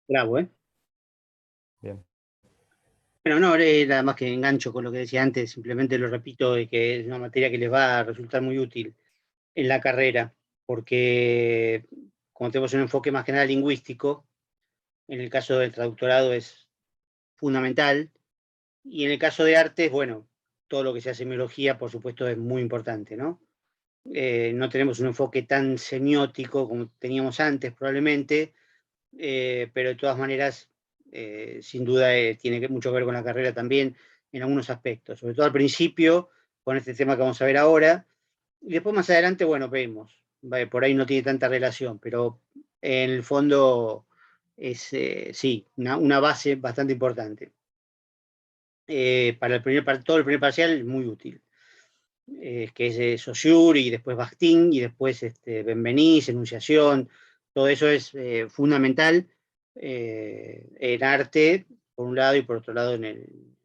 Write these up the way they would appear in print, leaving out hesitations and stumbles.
Bravo, ¿eh? Bien. Bueno, no, nada más que engancho con lo que decía antes, simplemente lo repito, de que es una materia que les va a resultar muy útil en la carrera, porque como tenemos un enfoque más general lingüístico, en el caso del traductorado es fundamental, y en el caso de artes, bueno, todo lo que sea semiología, por supuesto, es muy importante, ¿no? No tenemos un enfoque tan semiótico como teníamos antes, probablemente, pero de todas maneras, sin duda, tiene mucho que ver con la carrera también en algunos aspectos, sobre todo al principio, con este tema que vamos a ver ahora, y después más adelante, bueno, vemos, por ahí no tiene tanta relación, pero en el fondo es, sí, una base bastante importante. Para todo el primer parcial es muy útil, que es Saussure y después Bakhtin y después Benveniste, enunciación, todo eso es fundamental en arte, por un lado, y por otro lado en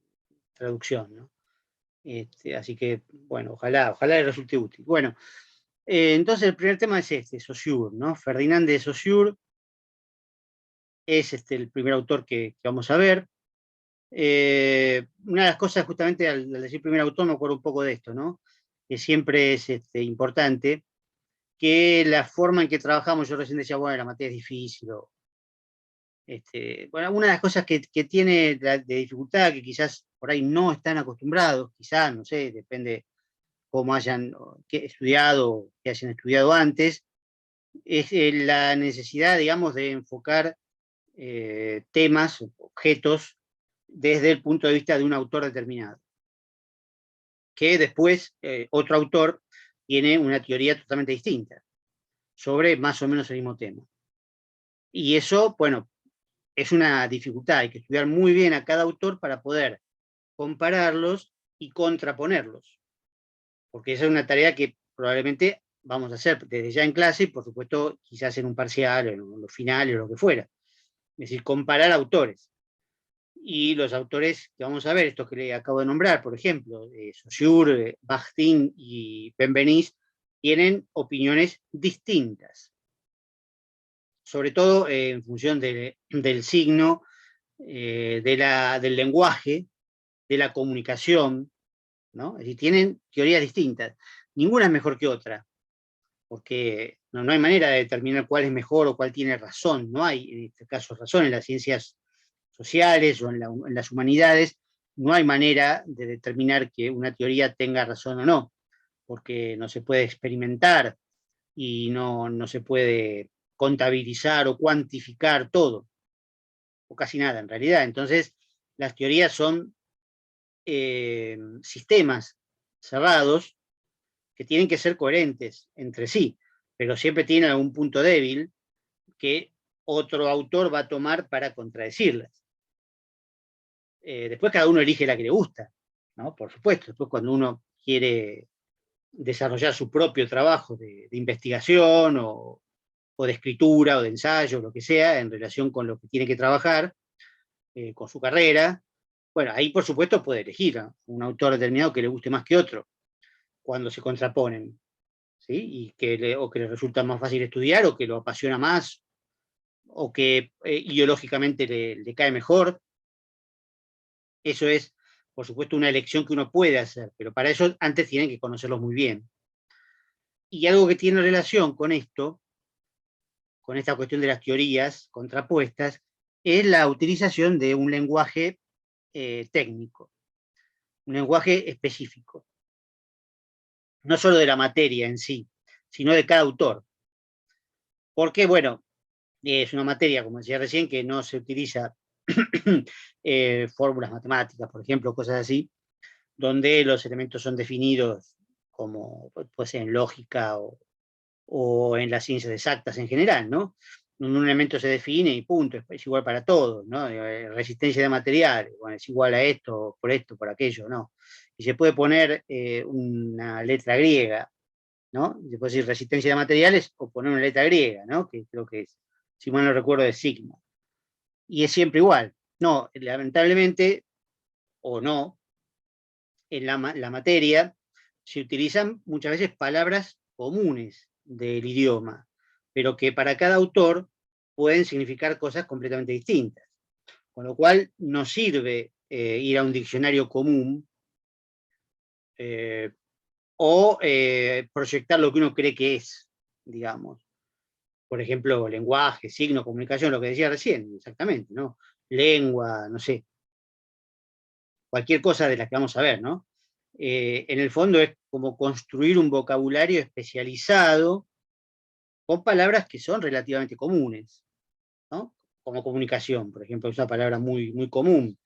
traducción, ¿no? Así que, bueno, ojalá le resulte útil. Bueno, entonces el primer tema es Saussure, ¿no? Ferdinand de Saussure es el primer autor que vamos a ver. Una de las cosas, justamente al decir primer autor, me acuerdo un poco de esto, ¿no? Que siempre es importante, que la forma en que trabajamos, yo recién decía, bueno, la materia es difícil, bueno, una de las cosas que tiene de dificultad, que quizás por ahí no están acostumbrados, quizás, no sé, depende cómo hayan estudiado, que hayan estudiado antes, es la necesidad, digamos, de enfocar temas, objetos, desde el punto de vista de un autor determinado. Que después otro autor tiene una teoría totalmente distinta sobre más o menos el mismo tema. Y eso, bueno, es una dificultad, hay que estudiar muy bien a cada autor para poder compararlos y contraponerlos, porque esa es una tarea que probablemente vamos a hacer desde ya en clase y por supuesto quizás en un parcial, en los finales o lo que fuera. Es decir, comparar autores. Y los autores que vamos a ver, estos que le acabo de nombrar, por ejemplo, Saussure, Bakhtin y Benveniste, tienen opiniones distintas, sobre todo en función del signo, del lenguaje, de la comunicación, ¿no? Es decir, tienen teorías distintas. Ninguna es mejor que otra, porque no hay manera de determinar cuál es mejor o cuál tiene razón. No hay, en este caso, razón en las ciencias sociales o en las humanidades. No hay manera de determinar que una teoría tenga razón o no, porque no se puede experimentar y no se puede contabilizar o cuantificar todo, o casi nada en realidad. Entonces, las teorías son sistemas cerrados que tienen que ser coherentes entre sí, pero siempre tienen algún punto débil que otro autor va a tomar para contradecirlas. Después cada uno elige la que le gusta, ¿no? Por supuesto. Después cuando uno quiere desarrollar su propio trabajo de investigación o de escritura o de ensayo, lo que sea, en relación con lo que tiene que trabajar, con su carrera, bueno, ahí por supuesto puede elegir a un autor determinado que le guste más que otro, cuando se contraponen, ¿sí? O que le resulta más fácil estudiar, o que lo apasiona más, o que ideológicamente le cae mejor. Eso es, por supuesto, una elección que uno puede hacer, pero para eso antes tienen que conocerlos muy bien. Y algo que tiene relación con esta cuestión de las teorías contrapuestas, es la utilización de un lenguaje técnico, un lenguaje específico, no solo de la materia en sí, sino de cada autor. Porque, bueno, es una materia, como decía recién, que no se utiliza fórmulas matemáticas, por ejemplo, cosas así, donde los elementos son definidos como puede ser en lógica o en las ciencias exactas en general, ¿no? Un elemento se define y punto, es igual para todos, ¿no? Resistencia de materiales, bueno, es igual a esto, por aquello, ¿no? Y se puede poner una letra griega, ¿no? Se puede decir resistencia de materiales o poner una letra griega, ¿no? Que creo que es, si mal no recuerdo, de sigma. Y es siempre igual. No, lamentablemente, o no, en la materia se utilizan muchas veces palabras comunes del idioma, pero que para cada autor pueden significar cosas completamente distintas. Con lo cual no sirve ir a un diccionario común o proyectar lo que uno cree que es, digamos. Por ejemplo, lenguaje, signo, comunicación, lo que decía recién, exactamente, ¿no? Lengua, no sé, cualquier cosa de las que vamos a ver, ¿no? En el fondo es como construir un vocabulario especializado con palabras que son relativamente comunes, ¿no? Como comunicación, por ejemplo, es una palabra muy, muy común,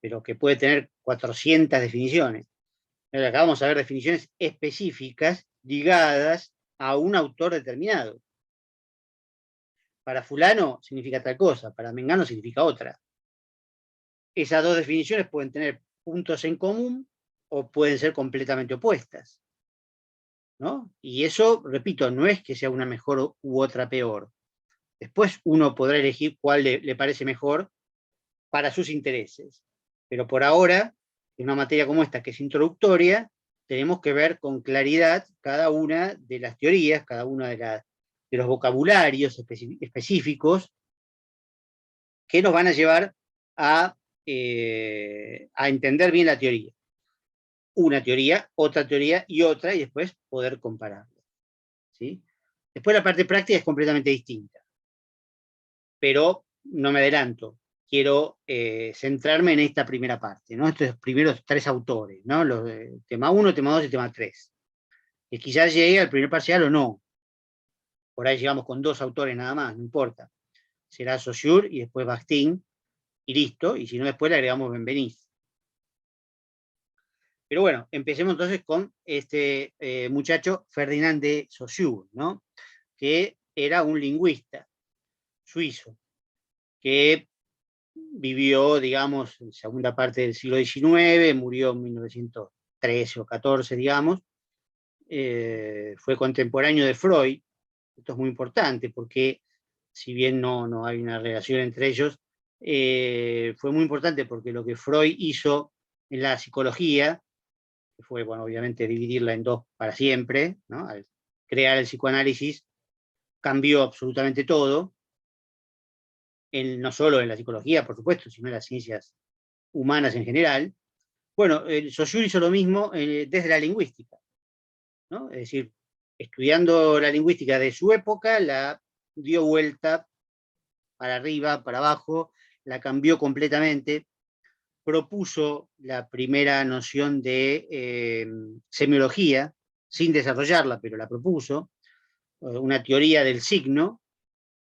pero que puede tener 400 definiciones. Acá vamos a ver definiciones específicas ligadas a un autor determinado. Para fulano significa tal cosa, para mengano significa otra. Esas dos definiciones pueden tener puntos en común o pueden ser completamente opuestas, ¿no? Y eso, repito, no es que sea una mejor u otra peor. Después uno podrá elegir cuál le parece mejor para sus intereses. Pero por ahora, en una materia como esta, que es introductoria, tenemos que ver con claridad cada una de las teorías, cada uno de los vocabularios específicos que nos van a llevar a entender bien la teoría. Una teoría, otra teoría y otra, y después poder compararlo, ¿sí? Después la parte práctica es completamente distinta, pero no me adelanto. Quiero centrarme en esta primera parte, ¿no? Estos primeros tres autores, ¿no? Los tema 1, tema 2 y tema 3. Que quizás llegue al primer parcial o no. Por ahí llegamos con 2 autores nada más, no importa. Será Saussure y después Bakhtin, y listo, y si no después le agregamos Benveniste. Pero bueno, empecemos entonces con este muchacho Ferdinand de Saussure, ¿no? Que era un lingüista suizo, que vivió, digamos, en segunda parte del siglo XIX, murió en 1913 o 14, digamos, fue contemporáneo de Freud. Esto es muy importante porque, si bien no hay una relación entre ellos, fue muy importante porque lo que Freud hizo en la psicología, que fue, bueno, obviamente dividirla en dos para siempre, ¿no? Al crear el psicoanálisis, cambió absolutamente todo, no solo en la psicología, por supuesto, sino en las ciencias humanas en general. Bueno, Saussure hizo lo mismo desde la lingüística, ¿no? Es decir, estudiando la lingüística de su época, la dio vuelta para arriba, para abajo, la cambió completamente, propuso la primera noción de semiología, sin desarrollarla, pero la propuso, una teoría del signo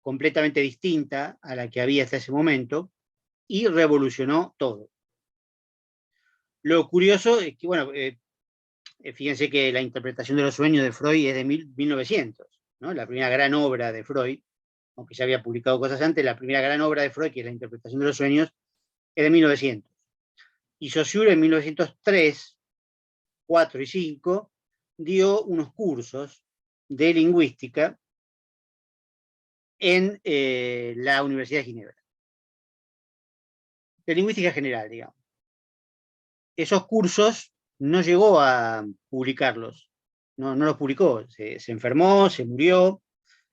completamente distinta a la que había hasta ese momento, y revolucionó todo. Lo curioso es que, bueno, fíjense que la interpretación de los sueños de Freud es de 1900, ¿no? La primera gran obra de Freud, aunque ya había publicado cosas antes, la primera gran obra de Freud, que es la interpretación de los sueños, es de 1900. Y Saussure en 1903, 4 y 5, dio unos cursos de lingüística en la Universidad de Ginebra. De lingüística general, digamos. Esos cursos no llegó a publicarlos, no los publicó, se enfermó, se murió,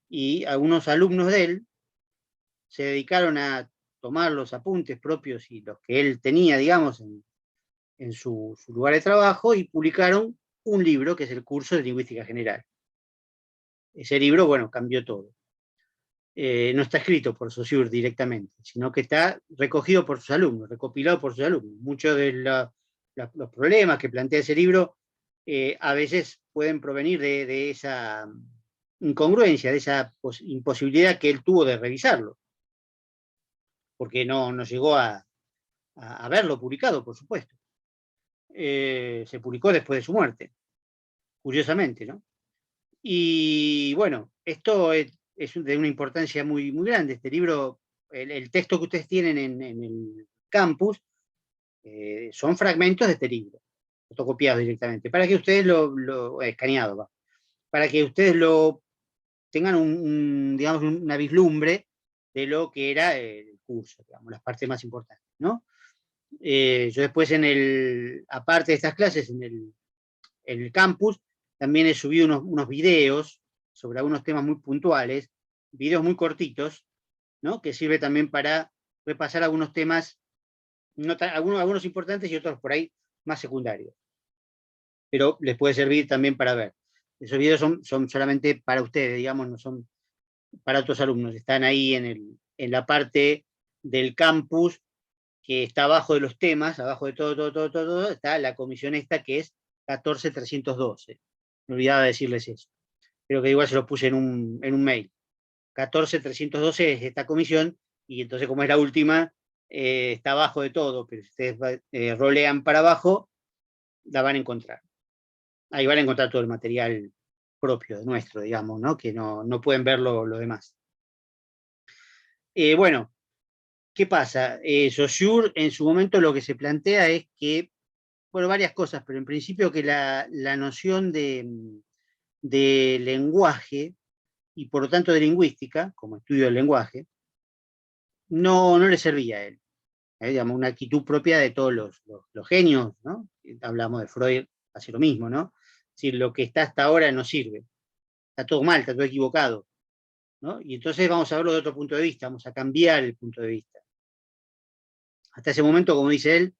y algunos alumnos de él se dedicaron a tomar los apuntes propios y los que él tenía, digamos, en su lugar de trabajo, y publicaron un libro que es el curso de lingüística general. Ese libro, bueno, cambió todo. No está escrito por Saussure directamente, sino que está recogido por sus alumnos, recopilado por sus alumnos. Muchos de los problemas que plantea ese libro a veces pueden provenir de esa incongruencia, de esa imposibilidad que él tuvo de revisarlo, porque no llegó a verlo publicado, por supuesto. Se publicó después de su muerte, curiosamente, ¿no? Y bueno, esto es de una importancia muy, muy grande. Este libro, el texto que ustedes tienen en el campus, son fragmentos de este libro, fotocopiados directamente, para que ustedes escaneado, va, para que ustedes lo tengan digamos, una vislumbre de lo que era el curso, digamos, las partes más importantes, ¿no? Yo después aparte de estas clases, en el campus, también he subido unos videos sobre algunos temas muy puntuales, videos muy cortitos, ¿no? Que sirve también para repasar algunos temas, algunos importantes y otros por ahí más secundarios. Pero les puede servir también para ver. Esos videos son solamente para ustedes, digamos, no son para otros alumnos. Están ahí en la parte del campus que está abajo de los temas, abajo de todo, está la comisión esta que es 14312. Me olvidaba decirles eso. Creo que igual se lo puse en un mail. 14312 es esta comisión, y entonces como es la última, está abajo de todo, pero si ustedes rolean para abajo, la van a encontrar. Ahí van a encontrar todo el material propio, nuestro, digamos, ¿no? Que no pueden ver lo demás. Bueno, ¿qué pasa? Saussure en su momento lo que se plantea es que, bueno, varias cosas, pero en principio que la noción de lenguaje y por lo tanto de lingüística, como estudio del lenguaje, no le servía a él. Digamos, una actitud propia de todos los genios, ¿no? Hablamos de Freud, hace lo mismo, ¿no? Es decir, lo que está hasta ahora no sirve, está todo mal, está todo equivocado, ¿no? Y entonces vamos a verlo de otro punto de vista, vamos a cambiar el punto de vista. Hasta ese momento, como dice él,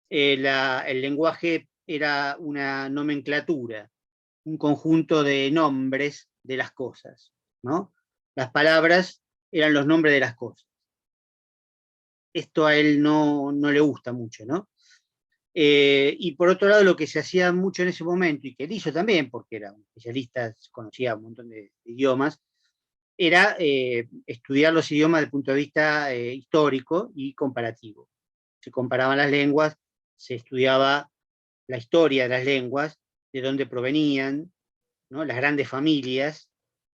el lenguaje era una nomenclatura, un conjunto de nombres de las cosas, ¿no? Las palabras eran los nombres de las cosas. Esto a él no le gusta mucho, ¿no? Y por otro lado, lo que se hacía mucho en ese momento, y que él hizo también, porque era un especialista, conocía un montón de idiomas, era estudiar los idiomas desde el punto de vista histórico y comparativo. Se comparaban las lenguas, se estudiaba la historia de las lenguas, de dónde provenían, ¿no? Las grandes familias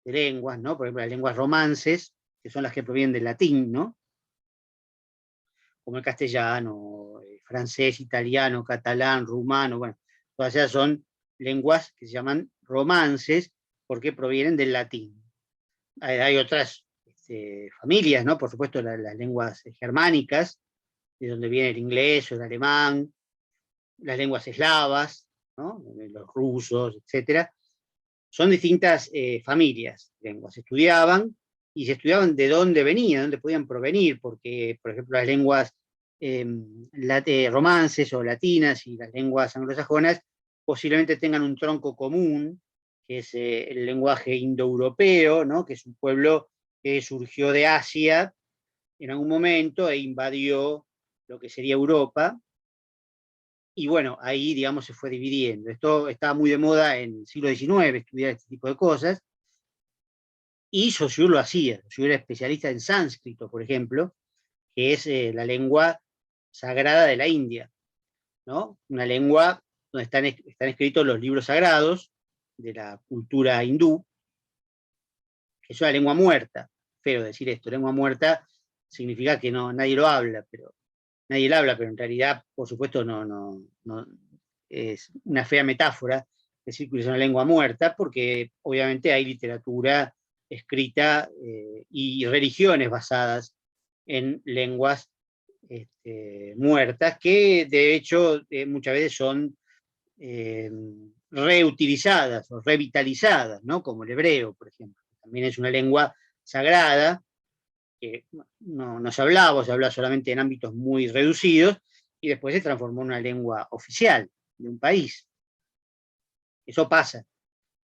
de lenguas, ¿no? Por ejemplo, las lenguas romances, que son las que provienen del latín, ¿no? Como el castellano, francés, italiano, catalán, rumano, bueno, todas esas son lenguas que se llaman romances porque provienen del latín. Hay otras familias, ¿no? Por supuesto, las lenguas germánicas, de donde viene el inglés o el alemán, las lenguas eslavas, ¿no? Los rusos, etcétera. Son distintas familias, lenguas. Se estudiaban de dónde venían, de dónde podían provenir, porque, por ejemplo, las lenguas romances o latinas y las lenguas anglosajonas posiblemente tengan un tronco común, que es el lenguaje indoeuropeo, ¿no? Que es un pueblo que surgió de Asia en algún momento e invadió lo que sería Europa. Y bueno, ahí, digamos, se fue dividiendo. Esto estaba muy de moda en el siglo XIX, estudiar este tipo de cosas, y Saussure lo hacía. Saussure era especialista en sánscrito, por ejemplo, que es la lengua sagrada de la India, ¿no? Una lengua donde están escritos los libros sagrados de la cultura hindú, que es una lengua muerta. Feo decir esto, lengua muerta significa que nadie lo habla, pero nadie la habla, pero en realidad, por supuesto, no es una fea metáfora decir que es una lengua muerta, porque obviamente hay literatura escrita y religiones basadas en lenguas muertas, que de hecho muchas veces son reutilizadas o revitalizadas, ¿no? Como el hebreo, por ejemplo. También es una lengua sagrada, que no se hablaba, se hablaba solamente en ámbitos muy reducidos, y después se transformó en una lengua oficial de un país. Eso pasa,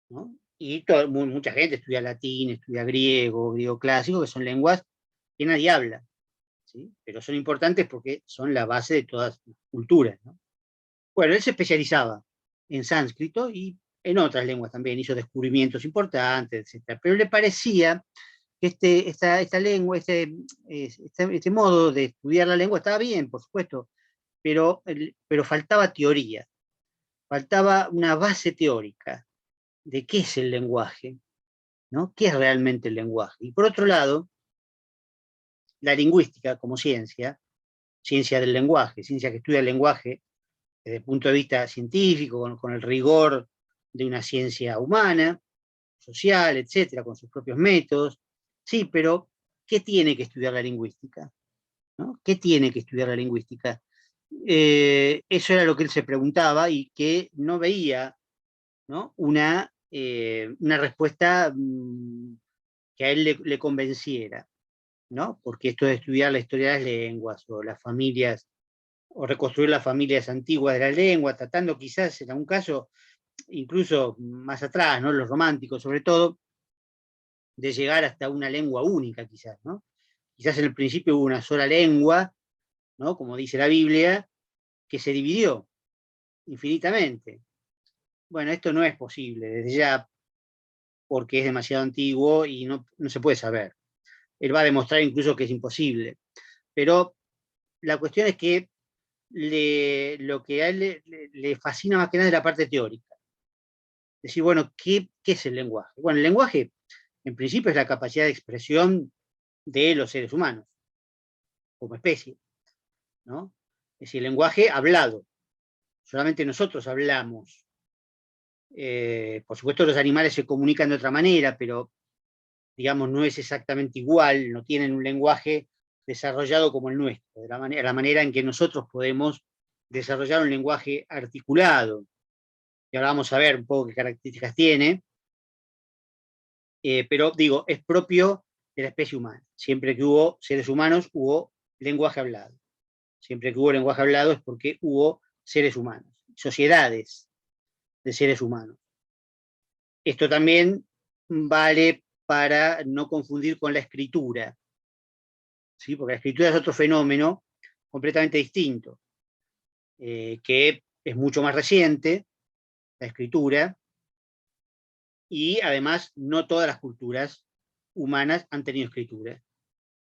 ¿no? Y mucha gente estudia latín, estudia griego clásico, que son lenguas que nadie habla, ¿sí? Pero son importantes porque son la base de todas las culturas, ¿no? Bueno, él se especializaba en sánscrito y en otras lenguas también, hizo descubrimientos importantes, etc. Pero le parecía que esta lengua, este modo de estudiar la lengua estaba bien, por supuesto, pero faltaba teoría, faltaba una base teórica de qué es el lenguaje, ¿no? ¿Qué es realmente el lenguaje? Y por otro lado, la lingüística como ciencia, ciencia del lenguaje, ciencia que estudia el lenguaje desde el punto de vista científico, con el rigor de una ciencia humana, social, etcétera, con sus propios métodos. Sí, pero ¿qué tiene que estudiar la lingüística? ¿No? ¿Qué tiene que estudiar la lingüística? Eso era lo que él se preguntaba y que no veía, ¿no? Una respuesta que a él le convenciera. ¿no? Porque esto de estudiar la historia de las lenguas, o las familias, o reconstruir las familias antiguas de la lengua, tratando quizás en algún caso, incluso más atrás, ¿no? Los románticos sobre todo, de llegar hasta una lengua única quizás, ¿no? Quizás en el principio hubo una sola lengua, ¿no? Como dice la Biblia, que se dividió infinitamente. Bueno, esto no es posible desde ya, porque es demasiado antiguo y no se puede saber. Él va a demostrar incluso que es imposible. Pero la cuestión es que lo que a él le fascina más que nada es la parte teórica. Decir, bueno, ¿qué es el lenguaje? Bueno, el lenguaje, en principio, es la capacidad de expresión de los seres humanos, como especie, ¿no? Es decir, el lenguaje hablado. Solamente nosotros hablamos. Por supuesto, los animales se comunican de otra manera, pero, digamos, no es exactamente igual, no tienen un lenguaje desarrollado como el nuestro, de la manera en que nosotros podemos desarrollar un lenguaje articulado. Y ahora vamos a ver un poco qué características tiene, pero digo, es propio de la especie humana. Siempre que hubo seres humanos, hubo lenguaje hablado. Siempre que hubo lenguaje hablado es porque hubo seres humanos, sociedades de seres humanos. Esto también vale para no confundir con la escritura, ¿sí? Porque la escritura es otro fenómeno completamente distinto, que es mucho más reciente, la escritura, y además no todas las culturas humanas han tenido escritura.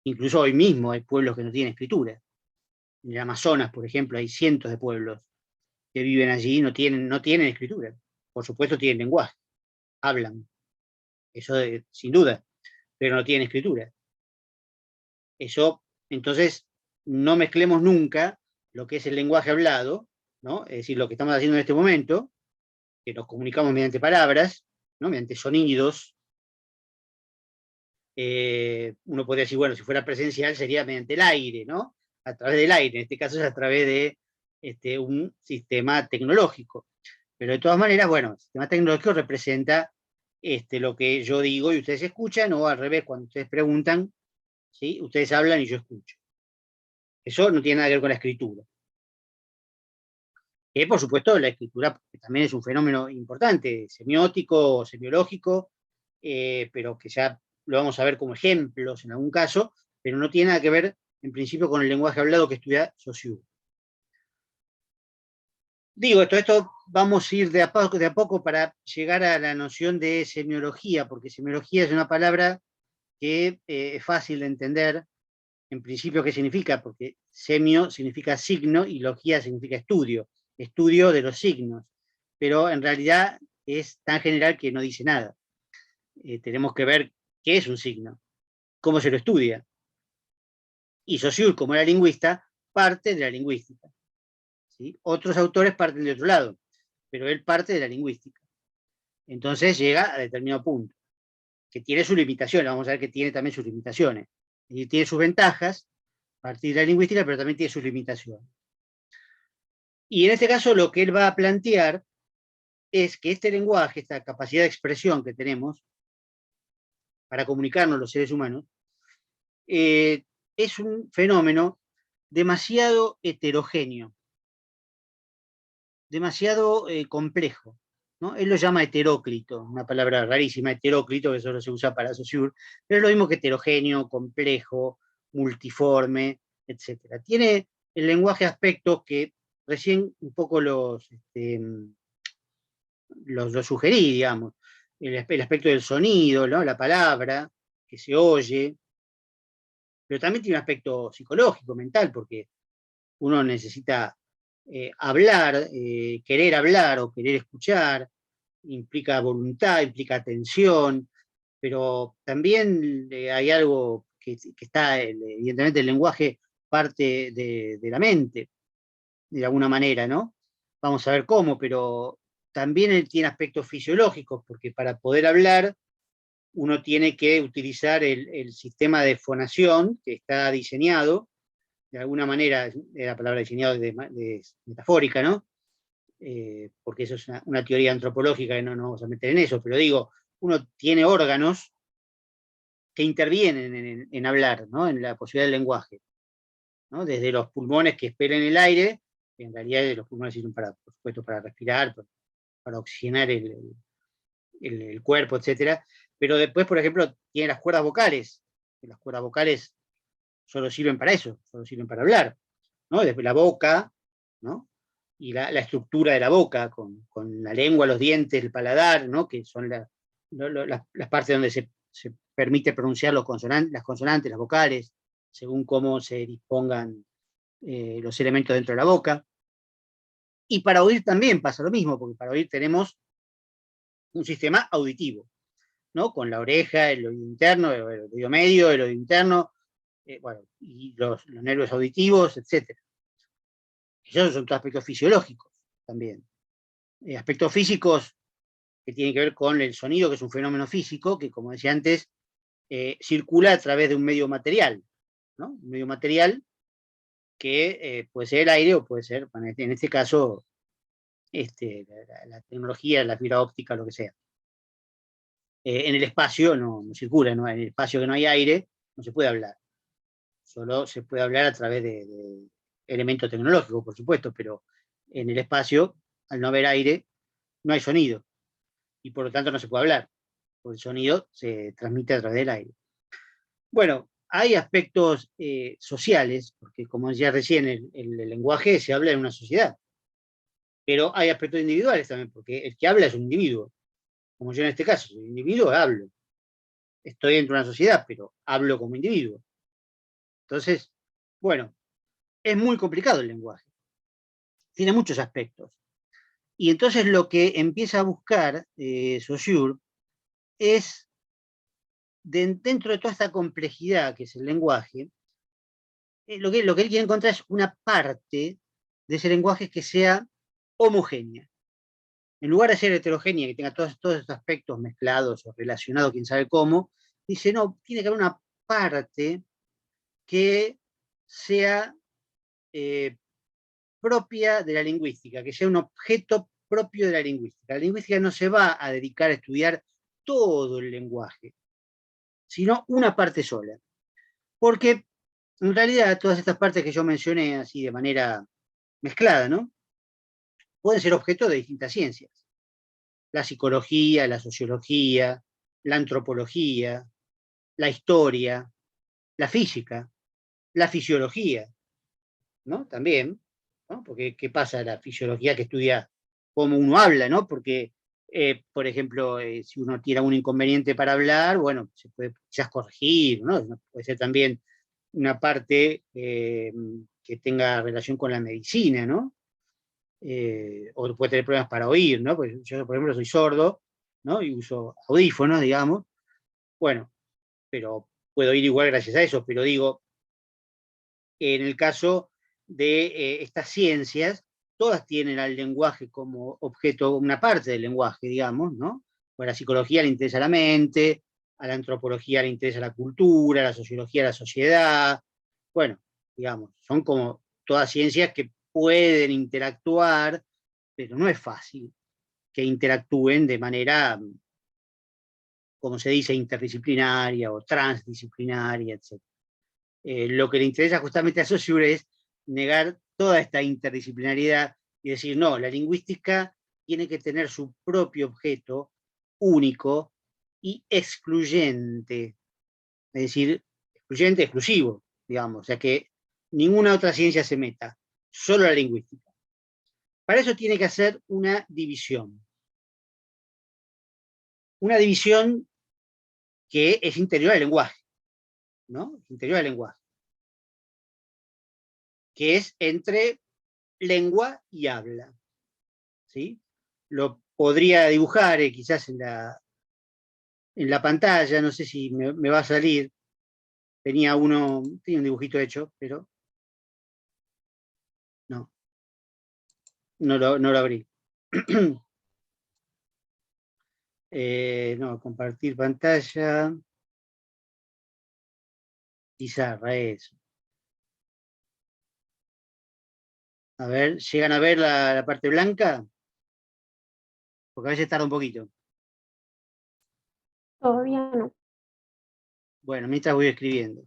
Incluso hoy mismo hay pueblos que no tienen escritura. En el Amazonas, por ejemplo, hay cientos de pueblos que viven allí y no tienen escritura. Por supuesto tienen lenguaje, hablan, eso sin duda, pero no tienen escritura. Eso, entonces, no mezclemos nunca lo que es el lenguaje hablado, ¿no? Es decir, lo que estamos haciendo en este momento, que nos comunicamos mediante palabras, ¿no? Mediante sonidos. Uno podría decir, bueno, si fuera presencial sería mediante el aire, ¿no? A través del aire, en este caso es a través de un sistema tecnológico. Pero de todas maneras, bueno, el sistema tecnológico representa lo que yo digo y ustedes escuchan, o al revés, cuando ustedes preguntan, ¿sí? Ustedes hablan y yo escucho. Eso no tiene nada que ver con la escritura. Que por supuesto la escritura también es un fenómeno importante, semiótico, semiológico, pero que ya lo vamos a ver como ejemplos en algún caso, pero no tiene nada que ver en principio con el lenguaje hablado que estudia Saussure. Digo, esto vamos a ir de a poco para llegar a la noción de semiología, porque semiología es una palabra que es fácil de entender, en principio, ¿qué significa? Porque semio significa signo y logía significa estudio, estudio de los signos, pero en realidad es tan general que no dice nada. Tenemos que ver qué es un signo, cómo se lo estudia. Y Saussure, como era lingüista, parte de la lingüística, ¿sí? Otros autores parten de otro lado, pero él parte de la lingüística. Entonces llega a determinado punto, que tiene sus limitaciones, vamos a ver que tiene también sus limitaciones. Y tiene sus ventajas, partir de la lingüística, pero también tiene sus limitaciones. Y en este caso lo que él va a plantear es que este lenguaje, esta capacidad de expresión que tenemos para comunicarnos los seres humanos, es un fenómeno demasiado heterogéneo, demasiado complejo, ¿no? Él lo llama heteróclito, una palabra rarísima, heteróclito, que solo se usa para Saussure, pero es lo mismo que heterogéneo, complejo, multiforme, etc. Tiene el lenguaje aspectos que recién un poco los sugerí, digamos. El aspecto del sonido, ¿no? La palabra que se oye, pero también tiene un aspecto psicológico, mental, porque uno necesita hablar, querer hablar o querer escuchar, implica voluntad, implica atención, pero también hay algo que está, evidentemente el lenguaje parte de la mente, de alguna manera, ¿no? Vamos a ver cómo, pero también él tiene aspectos fisiológicos, porque para poder hablar uno tiene que utilizar el sistema de fonación que está diseñado, de alguna manera, la palabra diseñado es metafórica, ¿no? Porque eso es una teoría antropológica que no nos vamos a meter en eso, pero digo, uno tiene órganos que intervienen en hablar, ¿no? En la posibilidad del lenguaje, ¿no? Desde los pulmones que expelen el aire, que en realidad los pulmones sirven para, por supuesto, para respirar, para oxigenar el cuerpo, etcétera. Pero después, por ejemplo, tiene las cuerdas vocales, que las cuerdas vocales solo sirven para eso, solo sirven para hablar, ¿no? Después la boca, ¿no? Y la estructura de la boca, con la lengua, los dientes, el paladar, ¿no? Que son las partes donde se permite pronunciar las consonantes, las vocales, según cómo se dispongan los elementos dentro de la boca. Y para oír también pasa lo mismo, porque para oír tenemos un sistema auditivo, ¿no? Con la oreja, el oído interno, el oído medio, el oído interno, bueno, y los nervios auditivos, etc. Esos son todos aspectos fisiológicos también. Aspectos físicos que tienen que ver con el sonido, que es un fenómeno físico, que como decía antes, circula a través de un medio material, ¿no? Un medio material que puede ser el aire o puede ser, en este caso, la tecnología, la fibra óptica, lo que sea. En el espacio no circula, ¿no? En el espacio que no hay aire no se puede hablar. Solo se puede hablar a través de elementos tecnológicos, por supuesto, pero en el espacio, al no haber aire, no hay sonido. Y por lo tanto no se puede hablar, porque el sonido se transmite a través del aire. Bueno, hay aspectos sociales, porque como decía recién, el lenguaje se habla en una sociedad, pero hay aspectos individuales también, porque el que habla es un individuo, como yo en este caso, soy un individuo, hablo. Estoy dentro de una sociedad, pero hablo como individuo. Entonces, bueno, es muy complicado el lenguaje, tiene muchos aspectos. Y entonces lo que empieza a buscar Saussure es, dentro de toda esta complejidad que es el lenguaje, lo que él quiere encontrar es una parte de ese lenguaje que sea homogénea. En lugar de ser heterogénea, que tenga todos estos aspectos mezclados o relacionados, quién sabe cómo, dice, no, tiene que haber una parte que sea propia de la lingüística, que sea un objeto propio de la lingüística. La lingüística no se va a dedicar a estudiar todo el lenguaje, sino una parte sola. Porque en realidad todas estas partes que yo mencioné así de manera mezclada, ¿no? Pueden ser objeto de distintas ciencias. La psicología, la sociología, la antropología, la historia, la física, la fisiología, ¿no? También, ¿no? Porque ¿qué pasa? La fisiología que estudia cómo uno habla, ¿no? Porque, por ejemplo, si uno tiene un inconveniente para hablar, bueno, se puede quizás corregir, ¿no? Puede ser también una parte que tenga relación con la medicina, ¿no? O puede tener problemas para oír, ¿no? Pues yo, por ejemplo, soy sordo, ¿no? Y uso audífonos, digamos. Bueno, pero puedo oír igual gracias a eso, pero digo, en el caso de estas ciencias, todas tienen al lenguaje como objeto, una parte del lenguaje, digamos, ¿no? Pues a la psicología le interesa la mente, a la antropología le interesa la cultura, a la sociología la sociedad. Bueno, digamos, son como todas ciencias que pueden interactuar, pero no es fácil que interactúen de manera, como se dice, interdisciplinaria o transdisciplinaria, etc. Lo que le interesa justamente a Saussure es negar toda esta interdisciplinariedad y decir, no, la lingüística tiene que tener su propio objeto único y excluyente, es decir, excluyente, exclusivo, digamos, o sea que ninguna otra ciencia se meta, solo la lingüística. Para eso tiene que hacer una división que es interior al lenguaje, ¿no? Interior al lenguaje, que es entre lengua y habla, ¿sí? Lo podría dibujar quizás en la pantalla, no sé si me va a salir. Tenía un dibujito hecho, pero no, no lo abrí. No, compartir pantalla. Pizarra, eso. A ver, ¿llegan a ver la parte blanca? Porque a veces tarda un poquito. Todavía no. Bueno, mientras voy escribiendo.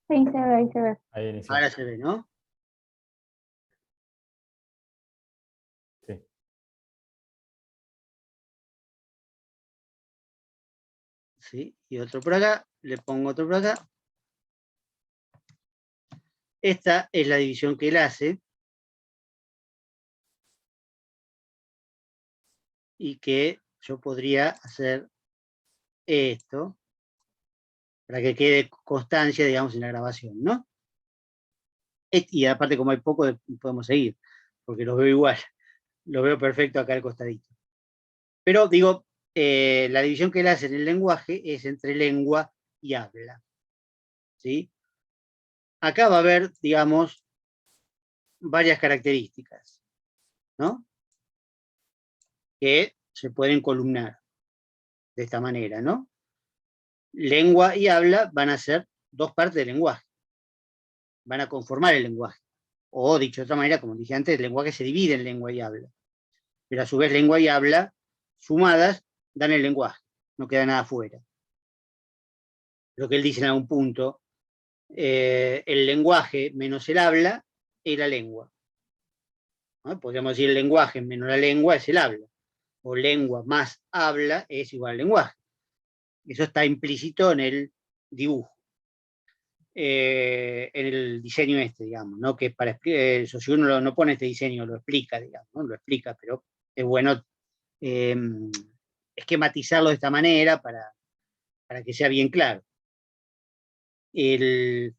Sí, se ve, ahí se ve. Ahí inició. Ahora se ve, ¿no? Sí. Sí, y otro por acá, le pongo otro por acá. Esta es la división que él hace y que yo podría hacer esto para que quede constancia, digamos, en la grabación, ¿no? Y aparte, como hay poco, podemos seguir, porque los veo igual, lo veo perfecto acá al costadito. Pero digo, la división que él hace en el lenguaje es entre lengua y habla, ¿sí? Acá va a haber, digamos, varias características, ¿no? Que se pueden columnar de esta manera, ¿no? Lengua y habla van a ser dos partes del lenguaje, van a conformar el lenguaje. O dicho de otra manera, como dije antes, el lenguaje se divide en lengua y habla. Pero a su vez lengua y habla sumadas dan el lenguaje, no queda nada fuera. Lo que él dice en algún punto, el lenguaje menos el habla es la lengua, ¿no? Podríamos decir el lenguaje menos la lengua es el habla, o lengua más habla es igual al lenguaje. Eso está implícito en el dibujo, en el diseño este, digamos, ¿no? Que para Saussure no pone este diseño, lo explica, digamos, ¿no? Lo explica, pero es bueno esquematizarlo de esta manera para que sea bien claro. Fíjense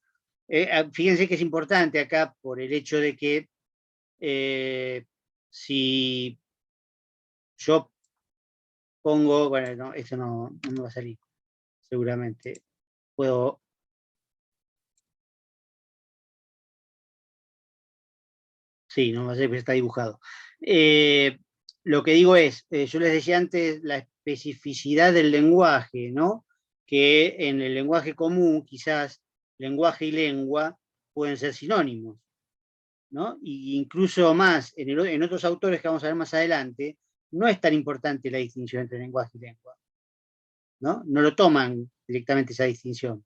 que es importante acá por el hecho de que si yo pongo, bueno, no, esto no me va a salir, seguramente. Puedo. Sí, no va a ser, pero está dibujado. Lo que digo es, yo les decía antes, la especificidad del lenguaje, ¿no? Que en el lenguaje común, quizás lenguaje y lengua pueden ser sinónimos, ¿no? Y incluso más, en otros autores que vamos a ver más adelante, no es tan importante la distinción entre lenguaje y lengua, ¿no? No lo toman directamente esa distinción.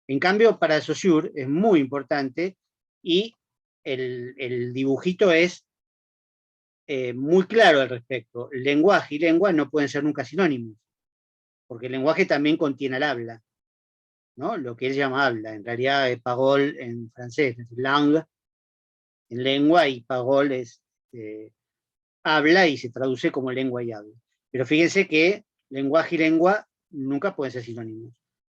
En cambio, para Saussure es muy importante y el dibujito es muy claro al respecto. Lenguaje y lengua no pueden ser nunca sinónimos, porque el lenguaje también contiene el habla, ¿no? Lo que él llama habla, en realidad es parole en francés, es langue en lengua, y parole es habla y se traduce como lengua y habla. Pero fíjense que lenguaje y lengua nunca pueden ser sinónimos.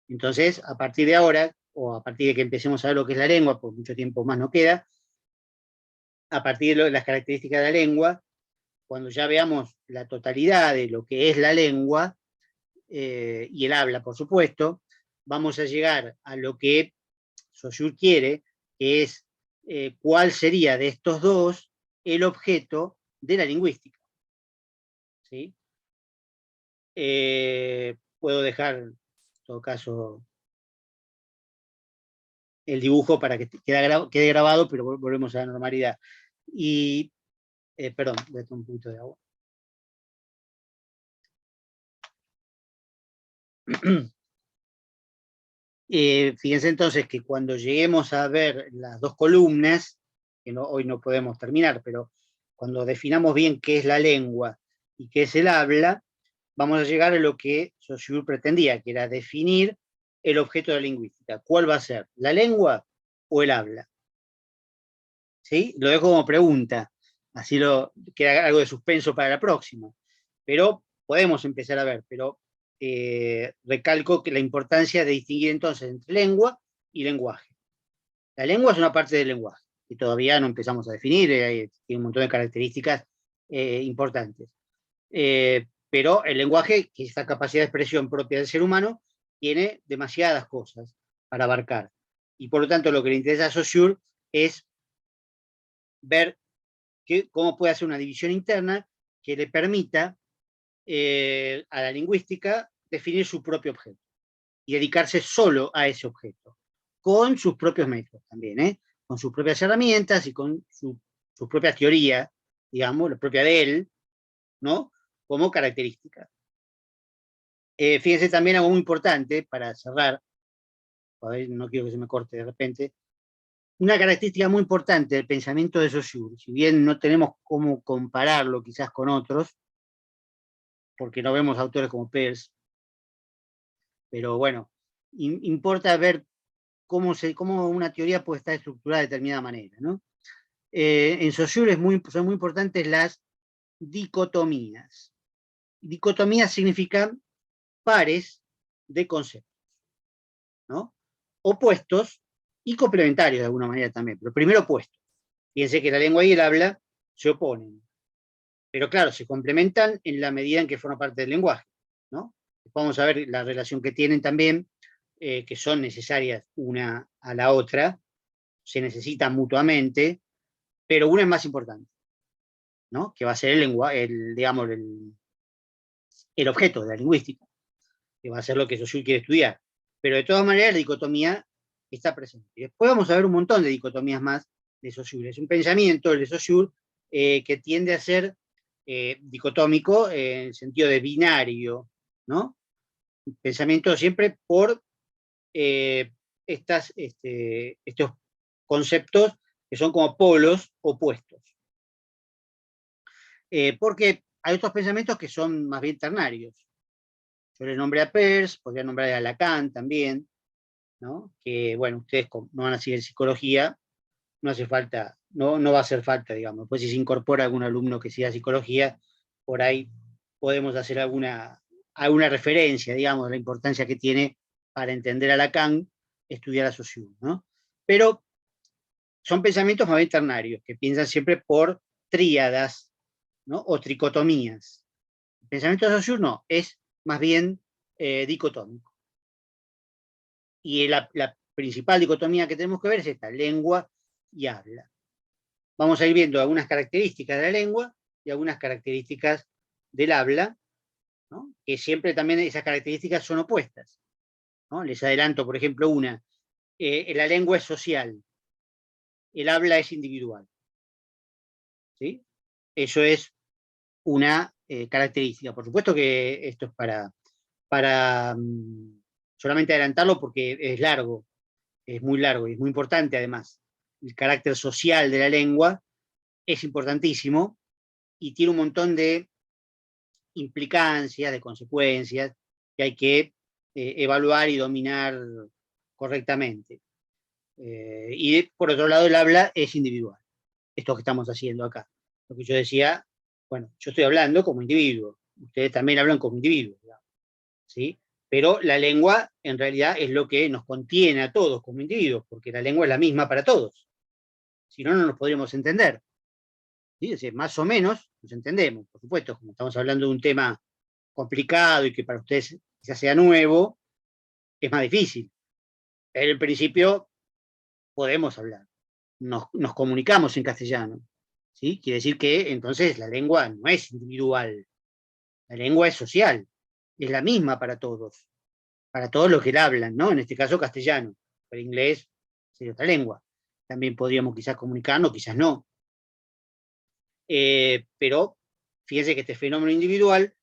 Entonces, a partir de ahora, o a partir de que empecemos a ver lo que es la lengua, por mucho tiempo más no queda, a partir de las características de la lengua, cuando ya veamos la totalidad de lo que es la lengua, y el habla, por supuesto, vamos a llegar a lo que Saussure quiere, que es cuál sería de estos dos el objeto de la lingüística. ¿Sí? Puedo dejar, en todo caso, el dibujo para que quede grabado, pero volvemos a la normalidad. Y, perdón, voy a tomar un poquito de agua. Fíjense entonces que cuando lleguemos a ver las dos columnas, que hoy no podemos terminar, pero cuando definamos bien qué es la lengua y qué es el habla, vamos a llegar a lo que Saussure pretendía, que era definir el objeto de la lingüística. ¿Cuál va a ser? ¿La lengua o el habla? ¿Sí? Lo dejo como pregunta, así queda algo de suspenso para la próxima. Pero podemos empezar a ver, pero recalco que la importancia de distinguir entonces entre lengua y lenguaje. La lengua es una parte del lenguaje, que todavía no empezamos a definir, tiene un montón de características importantes. Pero el lenguaje, que es esta capacidad de expresión propia del ser humano, tiene demasiadas cosas para abarcar. Y por lo tanto, lo que le interesa a Saussure es ver cómo puede hacer una división interna que le permita a la lingüística definir su propio objeto y dedicarse solo a ese objeto, con sus propios métodos también, con sus propias herramientas y con sus propias teorías, digamos, la propia de él, ¿no? Como característica. Fíjense también algo muy importante para cerrar, a ver, no quiero que se me corte de repente, una característica muy importante del pensamiento de Saussure, si bien no tenemos cómo compararlo quizás con otros, porque no vemos autores como Peirce, pero bueno, importa ver cómo una teoría puede estar estructurada de determinada manera, ¿no? En Saussure son muy importantes las dicotomías. Dicotomías significan pares de conceptos, ¿no? Opuestos y complementarios de alguna manera también, pero primero opuestos. Fíjense que la lengua y el habla se oponen, pero claro, se complementan en la medida en que forman parte del lenguaje, ¿no? Vamos a ver la relación que tienen también, que son necesarias una a la otra, se necesitan mutuamente, pero una es más importante, ¿no? Que va a ser el lenguaje, digamos, el objeto de la lingüística, que va a ser lo que Saussure quiere estudiar. Pero de todas maneras la dicotomía está presente. Y después vamos a ver un montón de dicotomías más de Saussure. Es un pensamiento, el de Saussure, que tiende a ser dicotómico en el sentido de binario, ¿no? Un pensamiento siempre por estos conceptos que son como polos opuestos. Porque hay otros pensamientos que son más bien ternarios. Yo le nombré a Peirce, podría nombrar a Lacan también, ¿no? Que, bueno, ustedes no van a seguir psicología, no hace falta, no va a hacer falta, digamos. Después si se incorpora algún alumno que siga psicología, por ahí podemos hacer alguna referencia, digamos, de la importancia que tiene para entender a Lacan, estudiar a Saussure, ¿no? Pero son pensamientos más bien ternarios, que piensan siempre por tríadas, ¿no? O tricotomías. El pensamiento de Saussure no, es más bien dicotómico. Y la principal dicotomía que tenemos que ver es esta, lengua y habla. Vamos a ir viendo algunas características de la lengua y algunas características del habla, ¿no? Que siempre también esas características son opuestas, ¿no? Les adelanto, por ejemplo, una. La lengua es social, el habla es individual, ¿sí? Eso es una característica. Por supuesto que esto es para solamente adelantarlo porque es largo, es muy largo y es muy importante además. El carácter social de la lengua es importantísimo y tiene un montón de implicancias, de consecuencias que hay que evaluar y dominar correctamente. Y por otro lado, el habla es individual. Esto que estamos haciendo acá. Lo que yo decía, bueno, yo estoy hablando como individuo, ustedes también hablan como individuos, ¿sí? Pero la lengua en realidad es lo que nos contiene a todos como individuos, porque la lengua es la misma para todos. Si no, no nos podríamos entender. ¿Sí? Es decir, más o menos nos entendemos, por supuesto, como estamos hablando de un tema complicado y que para ustedes quizás sea nuevo, es más difícil. Pero en principio podemos hablar, nos comunicamos en castellano. ¿Sí? Quiere decir que entonces la lengua no es individual, la lengua es social, es la misma para todos los que la hablan, ¿no? En este caso castellano, pero inglés sería otra lengua. También podríamos quizás comunicarnos, quizás no. Pero fíjense que este fenómeno individual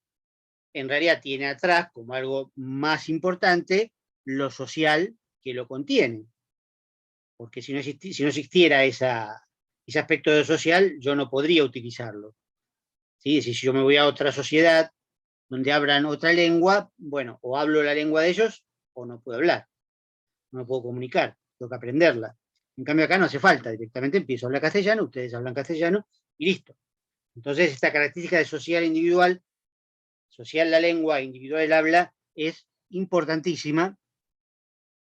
en realidad tiene atrás como algo más importante lo social que lo contiene. Porque si no existiera ese aspecto de social, yo no podría utilizarlo. ¿Sí? Si yo me voy a otra sociedad donde hablan otra lengua, bueno, o hablo la lengua de ellos o no puedo hablar, no puedo comunicar, tengo que aprenderla. En cambio acá no hace falta, directamente empiezo a hablar castellano, ustedes hablan castellano y listo. Entonces esta característica de social individual, social la lengua, individual el habla, es importantísima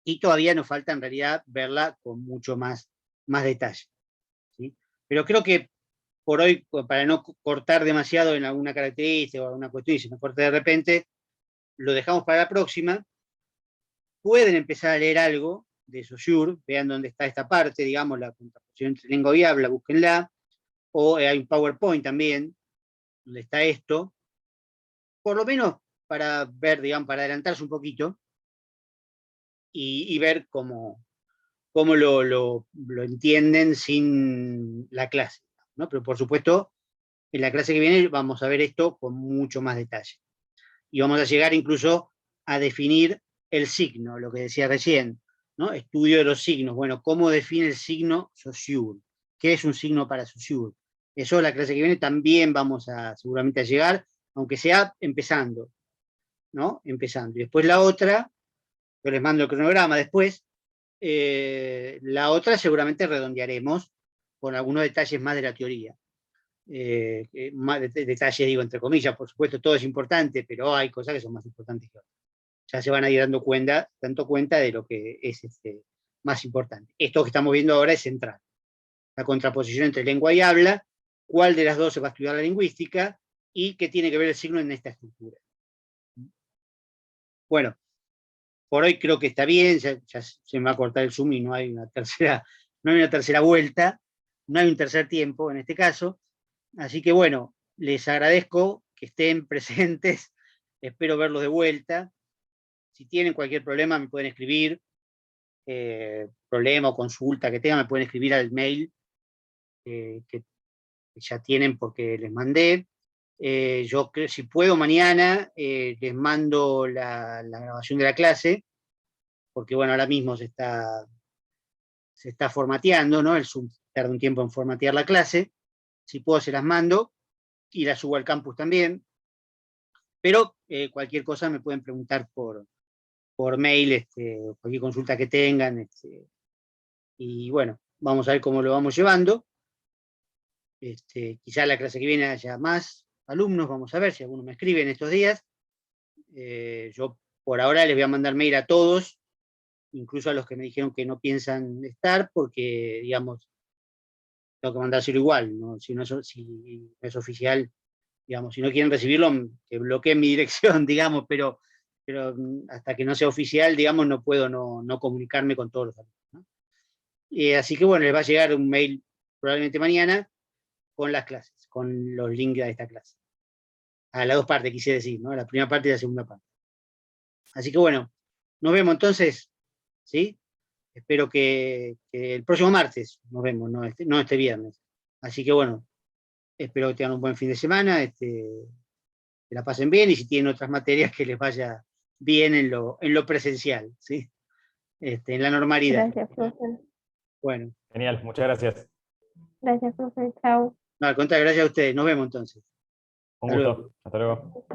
y todavía nos falta en realidad verla con mucho más detalle, ¿sí? Pero creo que por hoy, para no cortar demasiado en alguna característica o alguna cuestión y se me corta de repente, lo dejamos para la próxima. Pueden empezar a leer algo de Saussure, vean dónde está esta parte, digamos, la contraposición entre lengua y habla, búsquenla, o hay un PowerPoint también, donde está esto, por lo menos para ver, digamos, para adelantarse un poquito y ver cómo lo entienden sin la clase, ¿no? Pero por supuesto, en la clase que viene vamos a ver esto con mucho más detalle. Y vamos a llegar incluso a definir el signo, lo que decía recién, ¿no? Estudio de los signos. Bueno, ¿cómo define el signo Saussure? ¿Qué es un signo para Saussure? Eso la clase que viene también vamos a seguramente a llegar, aunque sea empezando, ¿no? Empezando. Y después la otra, yo les mando el cronograma después, la otra seguramente redondearemos con algunos detalles más de la teoría. Más detalles, digo, entre comillas, por supuesto, todo es importante, pero hay cosas que son más importantes que otras. Ya se van a ir dando cuenta de lo que es más importante. Esto que estamos viendo ahora es central. La contraposición entre lengua y habla, cuál de las dos se va a estudiar la lingüística y qué tiene que ver el signo en esta estructura. Bueno, por hoy creo que está bien, ya se me va a cortar el Zoom y no hay una tercera vuelta, no hay un tercer tiempo en este caso. Así que bueno, les agradezco que estén presentes, espero verlos de vuelta. Si tienen cualquier problema me pueden escribir, problema o consulta que tengan, me pueden escribir al mail que ya tienen porque les mandé. Yo creo, si puedo mañana, les mando la grabación de la clase, porque bueno, ahora mismo se está formateando, ¿no? El Zoom tarda un tiempo en formatear la clase. Si puedo se las mando y las subo al campus también. Pero cualquier cosa me pueden preguntar por mail, cualquier consulta que tengan. Y bueno, vamos a ver cómo lo vamos llevando. Quizá la clase que viene haya más alumnos, vamos a ver si alguno me escribe en estos días. Yo por ahora les voy a mandar mail a todos, incluso a los que me dijeron que no piensan estar, porque, digamos, tengo que mandárselo igual, ¿no? Si no es oficial, digamos, si no quieren recibirlo, que bloqueen mi dirección, digamos, pero hasta que no sea oficial, digamos, no puedo no comunicarme con todos los alumnos, ¿no? Así que bueno, les va a llegar un mail probablemente mañana con las clases, con los links a esta clase. A las dos partes, quise decir, ¿no? La primera parte y la segunda parte. Así que bueno, nos vemos entonces, ¿sí? Espero que el próximo martes nos vemos, no este viernes. Así que bueno, espero que tengan un buen fin de semana, que la pasen bien, y si tienen otras materias que les vaya bien en lo presencial, ¿sí? En la normalidad. Gracias, profe. Bueno, Genial, muchas gracias. Gracias, profe. Chao. no, al contrario, gracias a ustedes. Nos vemos entonces. Un Hasta luego. gusto. Hasta luego.